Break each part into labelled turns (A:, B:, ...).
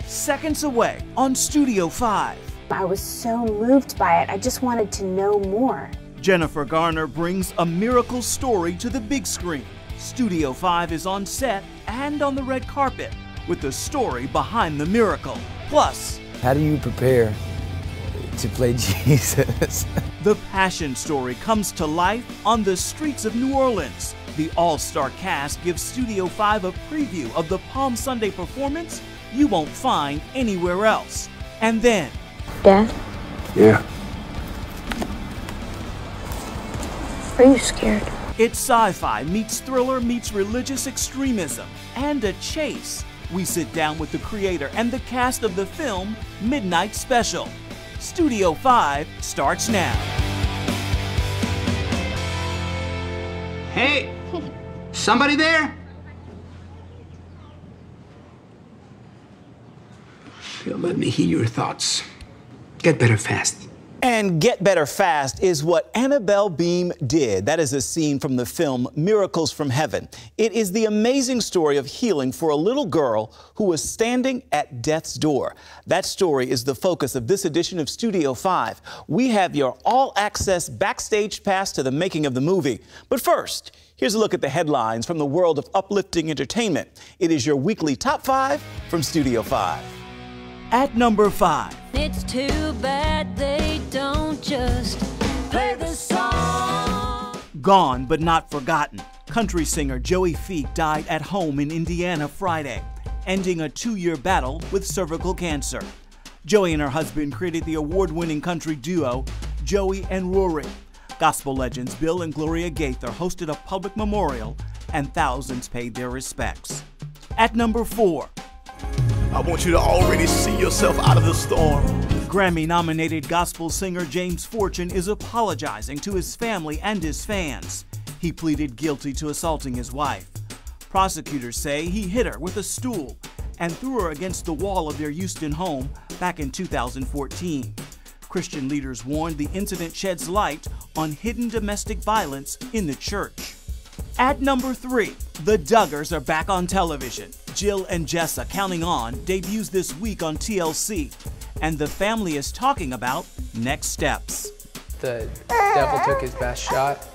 A: seconds away on Studio 5.
B: I was so moved by it, I just wanted to know more.
A: Jennifer Garner brings a miracle story to the big screen. Studio 5 is on set and on the red carpet with the story behind the miracle. Plus,
C: how do you prepare to play Jesus?
A: The passion story comes to life on the streets of New Orleans. The all-star cast gives Studio 5 a preview of the Palm Sunday performance you won't find anywhere else. And then...
D: Dad?
E: Yeah.
D: Are you scared?
A: It's sci-fi meets thriller meets religious extremism and a chase. We sit down with the creator and the cast of the film Midnight Special. Studio 5 starts now.
F: Hey, somebody there? Let me hear your thoughts. Get better fast.
A: And Get Better Fast is what Annabelle Beam did. That is a scene from the film Miracles from Heaven. It is the amazing story of healing for a little girl who was standing at death's door. That story is the focus of this edition of Studio 5. We have your all-access backstage pass to the making of the movie. But first, here's a look at the headlines from the world of uplifting entertainment. It is your weekly Top 5 from Studio 5. At number 5.
G: It's too bad they don't just play the song.
A: Gone but not forgotten. Country singer Joey Feek died at home in Indiana Friday, ending a 2-year battle with cervical cancer. Joey and her husband created the award-winning country duo Joey and Rory. Gospel legends Bill and Gloria Gaither hosted a public memorial and thousands paid their respects. At number 4.
H: I want you to already see yourself out of the storm.
A: Grammy-nominated gospel singer James Fortune is apologizing to his family and his fans. He pleaded guilty to assaulting his wife. Prosecutors say he hit her with a stool and threw her against the wall of their Houston home back in 2014. Christian leaders warned the incident sheds light on hidden domestic violence in the church. At number 3, the Duggars are back on television. Jill and Jessa Counting On debuts this week on TLC, and the family is talking about next steps.
I: The devil took his best shot,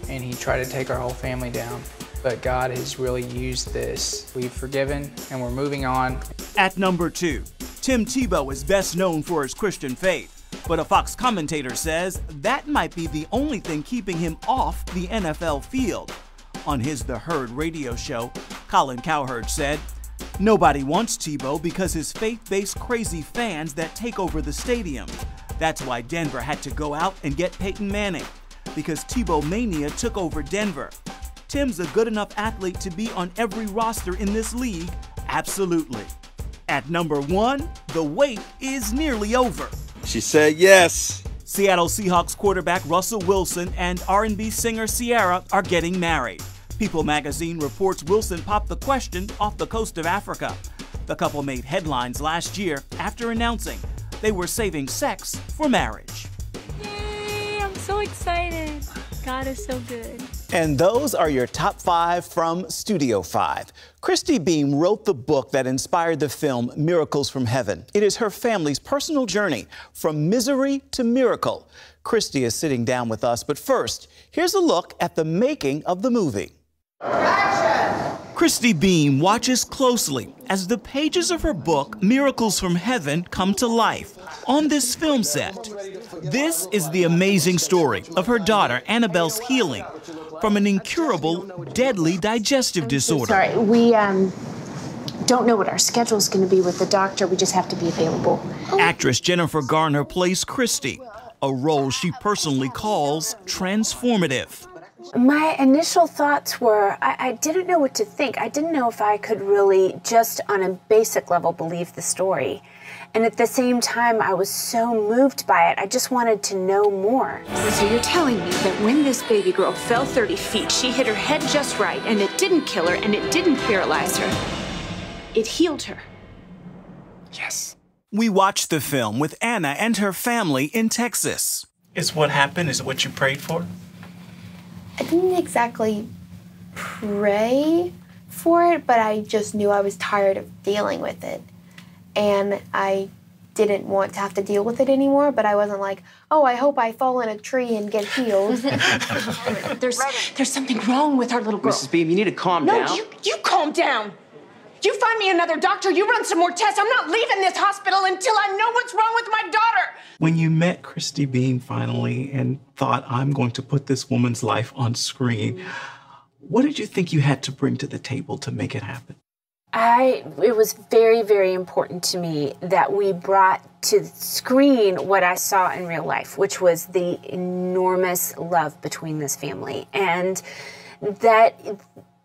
I: and he tried to take our whole family down. But God has really used this. We've forgiven, and we're moving on.
A: At number 2, Tim Tebow is best known for his Christian faith, but a Fox commentator says that might be the only thing keeping him off the NFL field. On his The Herd radio show, Colin Cowherd said, "Nobody wants Tebow because his faith-based crazy fans that take over the stadium. That's why Denver had to go out and get Peyton Manning, because Tebow mania took over Denver. Tim's a good enough athlete to be on every roster in this league, absolutely." At number 1, the wait is nearly over.
H: She said yes.
A: Seattle Seahawks quarterback Russell Wilson and R&B singer Ciara are getting married. People magazine reports Wilson popped the question off the coast of Africa. The couple made headlines last year after announcing they were saving sex for marriage.
G: Yay, I'm so excited. God is so good.
A: And those are your top 5 from Studio 5. Christy Beam wrote the book that inspired the film Miracles from Heaven. It is her family's personal journey from misery to miracle. Christy is sitting down with us, but first, here's a look at the making of the movie. Christy Beam watches closely as the pages of her book, Miracles from Heaven, come to life on this film set. This is the amazing story of her daughter Annabelle's healing from an incurable, deadly digestive disorder.
B: Sorry, we don't know what our schedule is going to be with the doctor. We just have to be available.
A: Actress Jennifer Garner plays Christy, a role she personally calls transformative.
B: My initial thoughts were, I didn't know what to think. I didn't know if I could really, just on a basic level, believe the story. And at the same time, I was so moved by it, I just wanted to know more.
J: So you're telling me that when this baby girl fell 30 feet, she hit her head just right, and it didn't kill her, and it didn't paralyze her. It healed her.
F: Yes.
A: We watched the film with Anna and her family in Texas.
K: Is what happened? Is it what you prayed for?
D: I didn't exactly pray for it, but I just knew I was tired of dealing with it. and I didn't want to have to deal with it anymore, but I wasn't like, oh, I hope I fall in a tree and get healed.
J: There's something wrong with our little girl.
E: Mrs. Beam, you need to calm down.
J: No, you calm down. You find me another doctor, you run some more tests. I'm not leaving this hospital until I know what's wrong with my daughter.
A: When you met Christy Beam finally and thought, I'm going to put this woman's life on screen, what did you think you had to bring to the table to make it happen?
B: It was very, very important to me that we brought to the screen what I saw in real life, which was the enormous love between this family, and that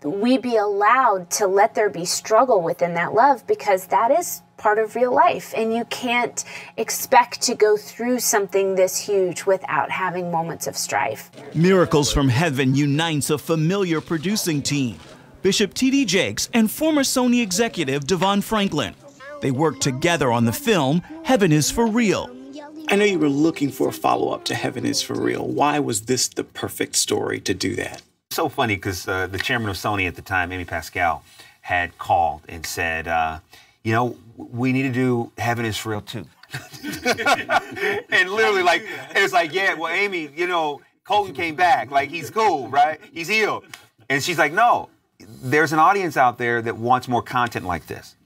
B: we be allowed to let there be struggle within that love, because that is part of real life, and you can't expect to go through something this huge without having moments of strife.
A: Miracles from Heaven unites a familiar producing team, Bishop T.D. Jakes and former Sony executive Devon Franklin. They worked together on the film Heaven is for Real. I know you were looking for a follow-up to Heaven is for Real. Why was this the perfect story to do that?
L: It's so funny because the chairman of Sony at the time, Amy Pascal, had called and said, you know, we need to do Heaven is for Real too. And literally, like, it's like, yeah, well, Amy, you know, Colton came back. Like, he's cool, right? He's healed. And she's like, no, there's an audience out there that wants more content like this.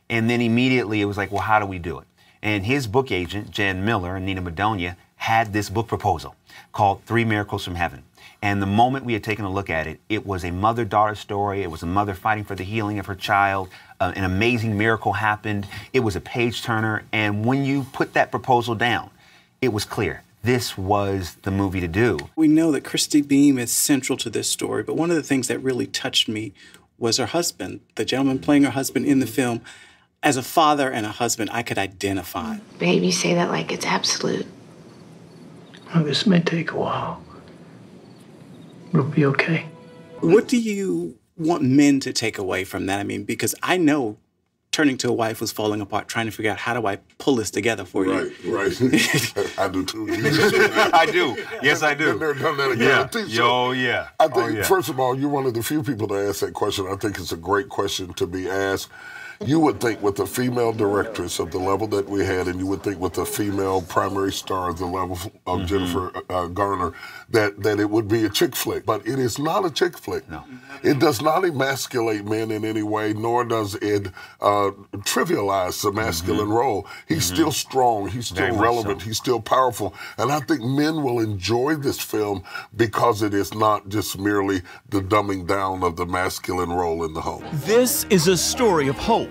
L: And then immediately it was like, well, how do we do it? And his book agent, Jen Miller and Nina Madonia, had this book proposal called 3 Miracles from Heaven. And the moment we had taken a look at it, it was a mother-daughter story. It was a mother fighting for the healing of her child. An amazing miracle happened. It was a page-turner. And when you put that proposal down, it was clear. This was the movie to do. We know that Christy Beam is central to this story, but one of the things that really touched me was her husband, the gentleman playing her husband in the film. As a father and a husband, I could identify.
J: Babe, you say that like it's absolute.
F: Well, this may take a while. It'll be okay.
A: What do you want men to take away from that? I mean, because I know turning to a wife was falling apart, trying to figure out how do I pull this together for you.
M: Right. I do too.
L: I do. Yes, I do.
M: Been there, done that again.
L: Yeah. Oh, yeah.
M: I think, first of all, you're one of the few people to ask that question. I think it's a great question to be asked. You would think with a female directress of the level that we had, and you would think with a female primary star of the level of Jennifer Garner, that it would be a chick flick. But it is not a chick flick. No. It does not emasculate men in any way, nor does it trivialize the masculine role. He's still strong. He's still relevant. He's still powerful. And I think men will enjoy this film because it is not just merely the dumbing down of the masculine role in the home.
A: This is a story of hope.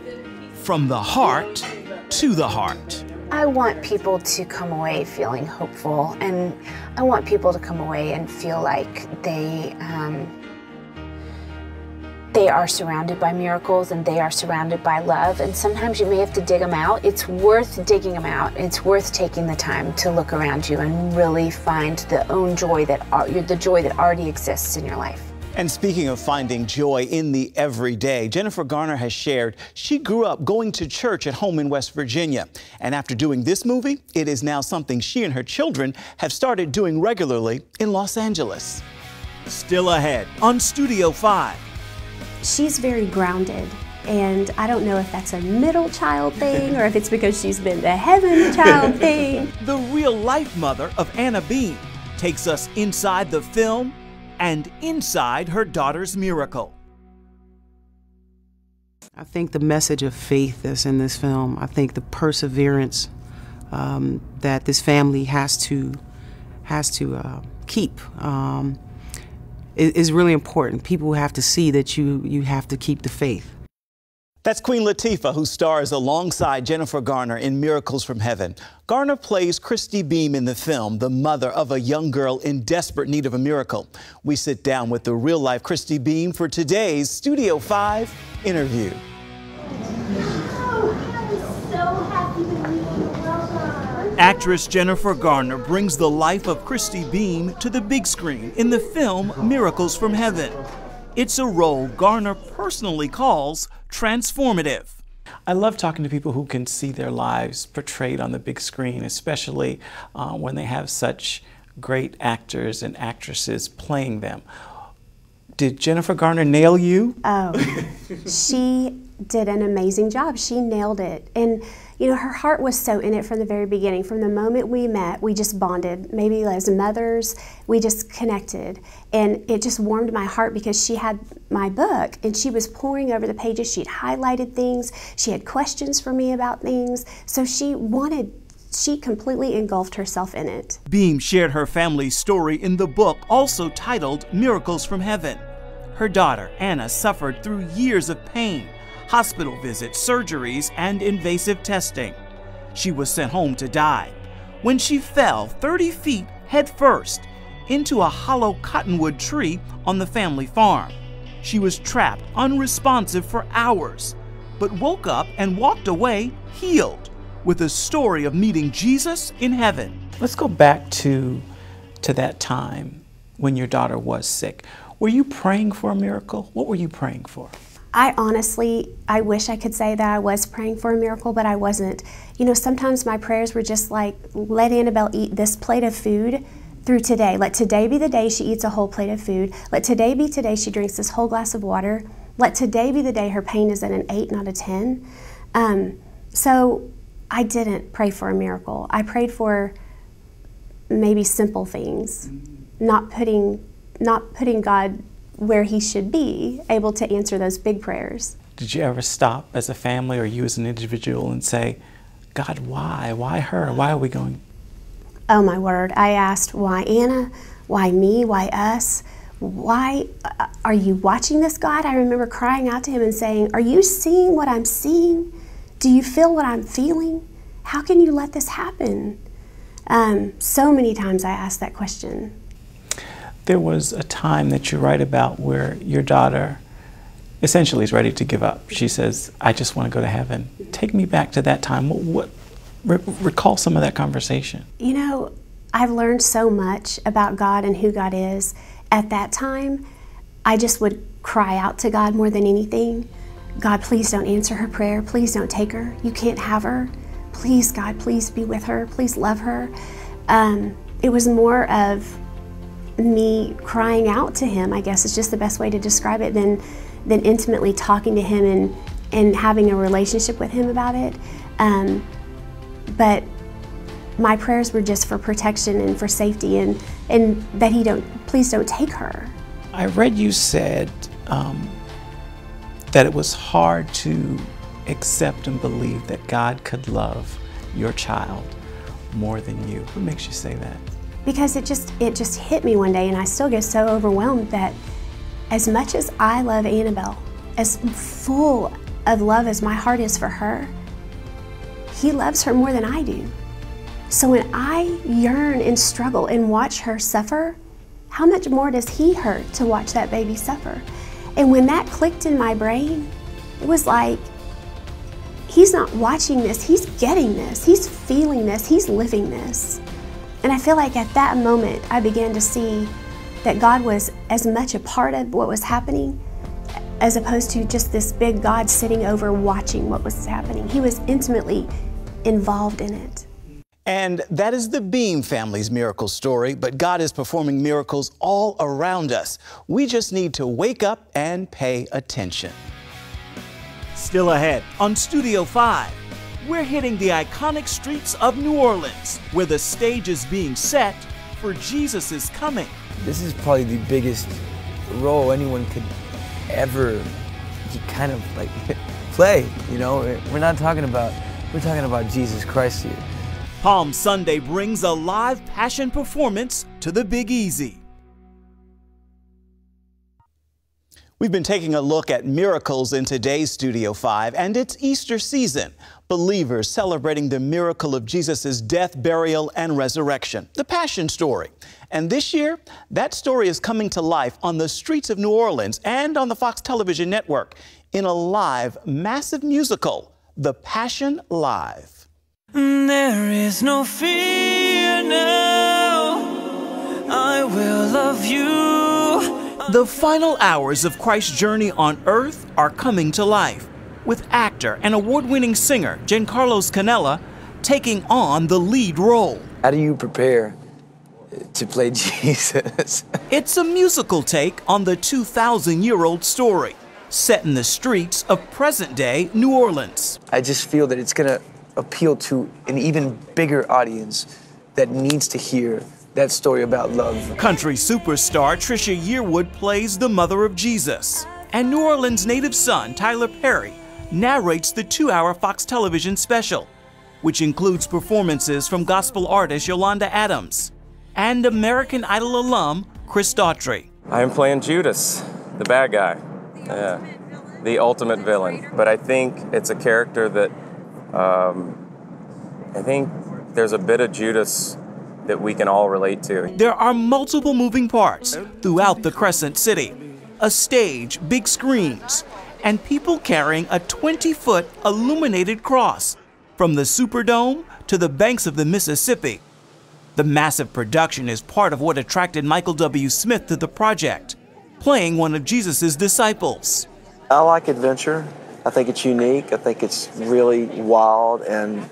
A: From the heart to the heart.
B: I want people to come away feeling hopeful, and I want people to come away and feel like they are surrounded by miracles and they are surrounded by love, and sometimes you may have to dig them out. It's worth digging them out. It's worth taking the time to look around you and really find the joy that already exists in your life.
A: And speaking of finding joy in the everyday, Jennifer Garner has shared she grew up going to church at home in West Virginia. And after doing this movie, it is now something she and her children have started doing regularly in Los Angeles. Still ahead on Studio 5.
N: She's very grounded, and I don't know if that's a middle child thing or if it's because she's been the heaven child thing.
A: The real-life mother of Anna Beam takes us inside the film and inside her daughter's miracle.
O: I think the message of faith that's in this film, I think the perseverance that this family has to keep is really important. People have to see that you have to keep the faith.
A: That's Queen Latifah, who stars alongside Jennifer Garner in Miracles from Heaven. Garner plays Christy Beam in the film, the mother of a young girl in desperate need of a miracle. We sit down with the real-life Christy Beam for today's Studio 5 interview. Actress Jennifer Garner brings the life of Christy Beam to the big screen in the film Miracles from Heaven. It's a role Garner personally calls transformative. I love talking to people who can see their lives portrayed on the big screen, especially when they have such great actors and actresses playing them. Did Jennifer Garner nail you?
N: Oh, she did an amazing job. She nailed it. And, you know, her heart was so in it from the very beginning. From the moment we met, we just bonded. Maybe as mothers, we just connected. And it just warmed my heart because she had my book and she was poring over the pages. She'd highlighted things. She had questions for me about things. So she completely engulfed herself in it.
A: Beam shared her family's story in the book, also titled Miracles from Heaven. Her daughter, Anna, suffered through years of pain, hospital visits, surgeries, and invasive testing. She was sent home to die when she fell 30 feet head first into a hollow cottonwood tree on the family farm. She was trapped, unresponsive for hours, but woke up and walked away healed, with a story of meeting Jesus in heaven.
K: Let's go back to that time when your daughter was sick. Were you praying for a miracle? What were you praying for?
N: I wish I could say that I was praying for a miracle, but I wasn't. You know, sometimes my prayers were just like, let Annabelle eat this plate of food through today. Let today be the day she eats a whole plate of food. Let today be today she drinks this whole glass of water. Let today be the day her pain is at an 8, not a 10. So I didn't pray for a miracle. I prayed for maybe simple things, not putting God where he should be, able to answer those big prayers.
K: Did you ever stop as a family or you as an individual and say, God, why? Why her? Why are we going?
N: Oh my word, I asked, why Anna? Why me? Why us? Why are you watching this, God? I remember crying out to him and saying, are you seeing what I'm seeing? Do you feel what I'm feeling? How can you let this happen? So many times I asked that question.
K: There was a time that you write about where your daughter essentially is ready to give up. She says, I just want to go to heaven. Take me back to that time. Recall some of that conversation.
N: You know, I've learned so much about God and who God is. At that time, I just would cry out to God more than anything. God, please don't answer her prayer. Please don't take her. You can't have her. Please, God, please be with her. Please love her. It was more of me crying out to him, I guess is just the best way to describe it, than intimately talking to him and having a relationship with him about it. But my prayers were just for protection and for safety and that please don't take her.
K: I read you said that it was hard to accept and believe that God could love your child more than you. What makes you say that?
N: Because it just hit me one day, and I still get so overwhelmed that as much as I love Annabelle, as full of love as my heart is for her, he loves her more than I do. So when I yearn and struggle and watch her suffer, how much more does he hurt to watch that baby suffer? And when that clicked in my brain, it was like, he's not watching this, he's getting this, he's feeling this, he's living this. And I feel like at that moment, I began to see that God was as much a part of what was happening as opposed to just this big God sitting over watching what was happening. He was intimately involved in it.
A: And that is the Beam family's miracle story, but God is performing miracles all around us. We just need to wake up and pay attention. Still ahead on Studio 5, we're hitting the iconic streets of New Orleans, where the stage is being set for Jesus' coming.
C: This is probably the biggest role anyone could ever kind of like play, you know? We're talking about Jesus Christ here.
A: Palm Sunday brings a live Passion performance to the Big Easy. We've been taking a look at miracles in today's Studio 5, and it's Easter season. Believers celebrating the miracle of Jesus' death, burial, and resurrection, the Passion story. And this year, that story is coming to life on the streets of New Orleans and on the Fox television network in a live, massive musical, The Passion Live.
G: There is no fear now, I will love you.
A: The final hours of Christ's journey on earth are coming to life, with actor and award-winning singer Giancarlo Canella taking on the lead role.
C: How do you prepare to play Jesus?
A: It's a musical take on the 2,000-year-old story. set in the streets of present-day New Orleans.
C: I just feel that it's gonna appeal to an even bigger audience that needs to hear that story about love.
A: Country superstar Trisha Yearwood plays the mother of Jesus, and New Orleans native son Tyler Perry narrates the 2-hour Fox television special, which includes performances from gospel artist Yolanda Adams and American Idol alum Chris Daughtry.
E: I am playing Judas, the bad guy, the ultimate villain. But I think it's a character that I think there's a bit of Judas that we can all relate to.
A: There are multiple moving parts throughout the Crescent City, a stage, big screens, and people carrying a 20-foot illuminated cross from the Superdome to the banks of the Mississippi. The massive production is part of what attracted Michael W. Smith to the project, playing one of Jesus' disciples.
P: I like adventure. I think it's unique. I think it's really wild and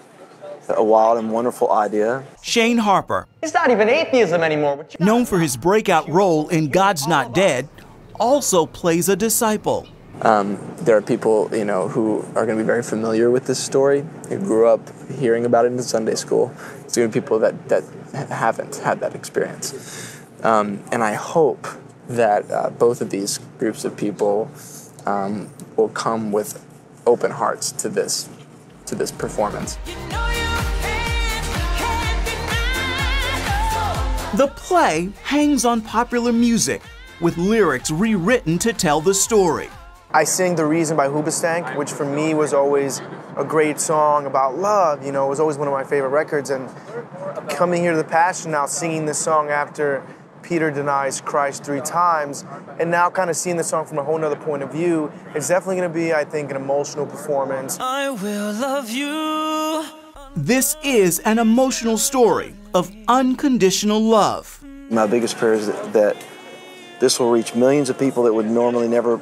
P: a wild and wonderful idea.
A: Shane Harper,
Q: it's not even atheism anymore.
A: known for his breakout role in God's Not Dead, also plays a disciple.
R: There are people, who are going to be very familiar with this story, who grew up hearing about it in Sunday school. It's going to be people that haven't had that experience. And I hope that both of these groups of people will come with open hearts to this performance.
A: The play hangs on popular music, with lyrics rewritten to tell the story.
Q: I sing The Reason by Hoobastank, which for me was always a great song about love. It was always one of my favorite records. And coming here to the Passion now, singing this song after Peter denies Christ 3 times, and now kind of seeing the song from a whole nother point of view, it's definitely going to be, I think, an emotional performance.
A: I will love you. This is an emotional story of unconditional love.
P: My biggest prayer is that this will reach millions of people that would normally never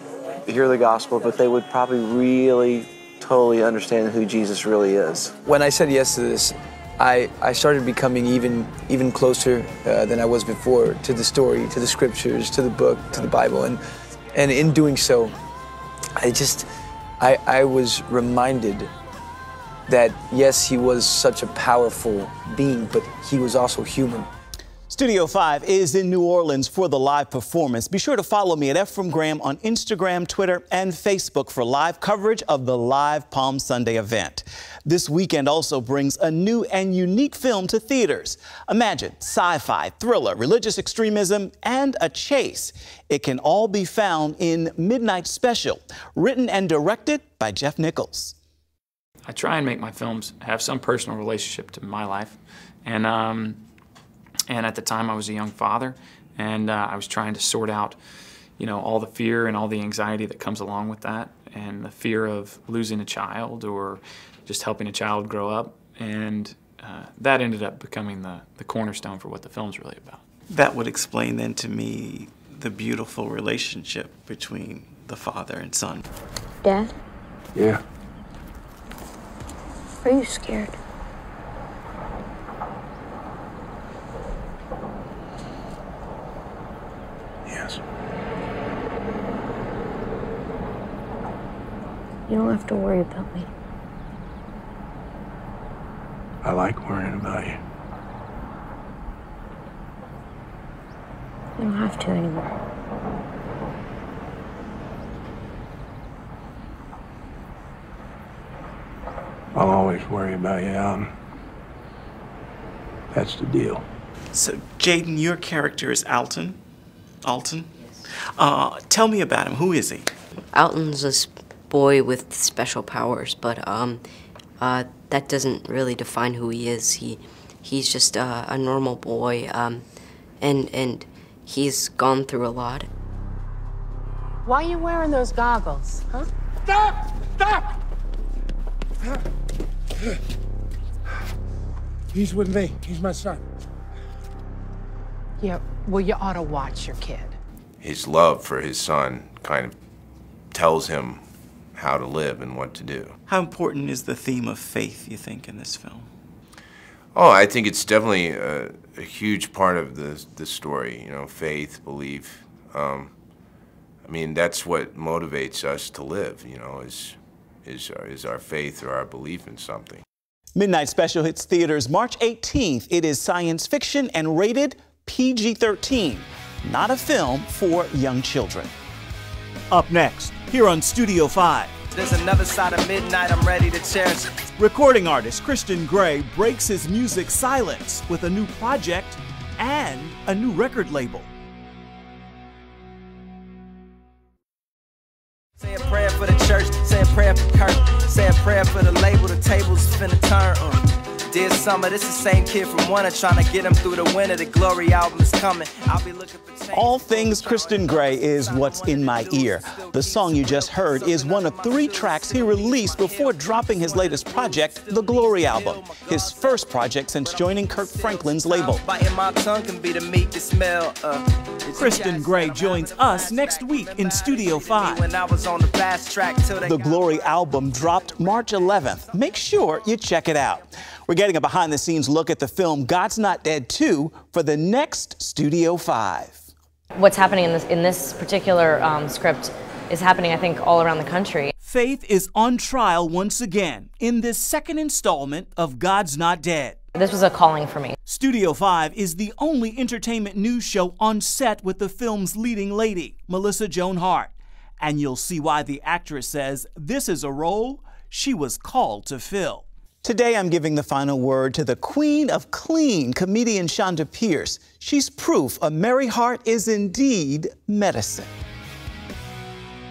P: hear the gospel, but they would probably really, totally understand who Jesus really is.
C: When I said yes to this, I started becoming even closer than I was before to the story, to the scriptures, to the book, to the Bible, and in doing so, I was reminded that yes, he was such a powerful being, but he was also human.
A: Studio 5 is in New Orleans for the live performance. Be sure to follow me at Ephraim Graham on Instagram, Twitter, and Facebook for live coverage of the live Palm Sunday event. This weekend also brings a new and unique film to theaters. Imagine sci-fi, thriller, religious extremism, and a chase. It can all be found in Midnight Special, written and directed by Jeff Nichols.
S: I try and make my films have some personal relationship to my life. And at the time, I was a young father, and I was trying to sort out, all the fear and all the anxiety that comes along with that, and the fear of losing a child or just helping a child grow up. And that ended up becoming the cornerstone for what the film's really about.
K: That would explain then to me the beautiful relationship between the father and son.
D: Dad?
M: Yeah.
D: Are you scared?
M: Yes.
D: You don't have to worry about me.
M: I like worrying about you.
D: You don't have to anymore.
M: I'll always worry about you, Alton. That's the deal.
K: So, Jaden, your character is Alton? Alton? Yes. Tell me about him. Who is he?
T: Alton's this boy with special powers, but that doesn't really define who he is. He's just a normal boy, and he's gone through a lot.
U: Why are you wearing those goggles, huh?
H: Stop! Stop!
V: He's with me. He's my son.
U: Yeah, well, you ought to watch your kid.
W: His love for his son kind of tells him how to live and what to do.
K: How important is the theme of faith, you think, in this film?
W: Oh, I think it's definitely a huge part of the story, faith, belief. I mean, that's what motivates us to live, you know, is our faith or our belief in something.
A: Midnight Special hits theaters March 18th. It is science fiction and rated PG-13, not a film for young children. Up next, here on Studio 5.
F: There's another side of midnight I'm ready to cherish.
A: Recording artist Christon Gray breaks his music silence with a new project and a new record label.
F: Say a prayer for the church, say a prayer for Kurt, say a prayer for the label, the tables finna turn. Dear Summer, this is the same kid from Winter, trying to get him through the winter. The Glory album is coming. I'll be looking for change.
A: All Things Christon Gray is What's in My Ear. The song you just heard is one of 3 tracks he released before dropping his latest project, The Glory album, his first project since joining Kirk Franklin's label.
F: Biting my tongue can be the meat to smell.
A: Christon Gray joins us next week in Studio 5.
F: When I was on the fast track till
A: The Glory album dropped March 11th. Make sure you check it out. We're getting a behind-the-scenes look at the film God's Not Dead 2 for the next Studio 5.
I: What's happening in this particular script is happening, I think, all around the country.
A: Faith is on trial once again in this second installment of God's Not Dead.
I: This was a calling for me.
A: Studio 5 is the only entertainment news show on set with the film's leading lady, Melissa Joan Hart. And you'll see why the actress says this is a role she was called to fill. Today, I'm giving the final word to the queen of clean, comedian Shonda Pierce. She's proof a merry heart is indeed medicine.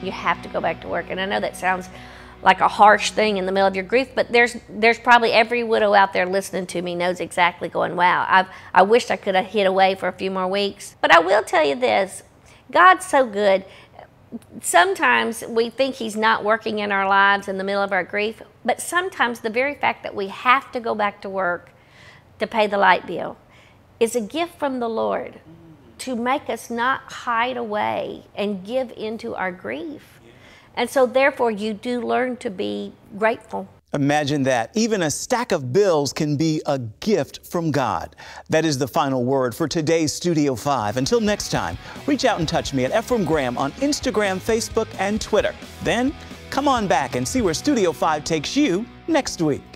J: You have to go back to work. And I know that sounds like a harsh thing in the middle of your grief, but there's probably every widow out there listening to me knows exactly going, wow, I wish I could have hid away for a few more weeks. But I will tell you this, God's so good. Sometimes we think he's not working in our lives in the middle of our grief, but sometimes the very fact that we have to go back to work to pay the light bill is a gift from the Lord to make us not hide away and give into our grief. And so therefore you do learn to be grateful.
A: Imagine that. Even a stack of bills can be a gift from God. That is the final word for today's Studio 5. Until next time, reach out and touch me at Ephraim Graham on Instagram, Facebook, and Twitter. Then come on back and see where Studio 5 takes you next week.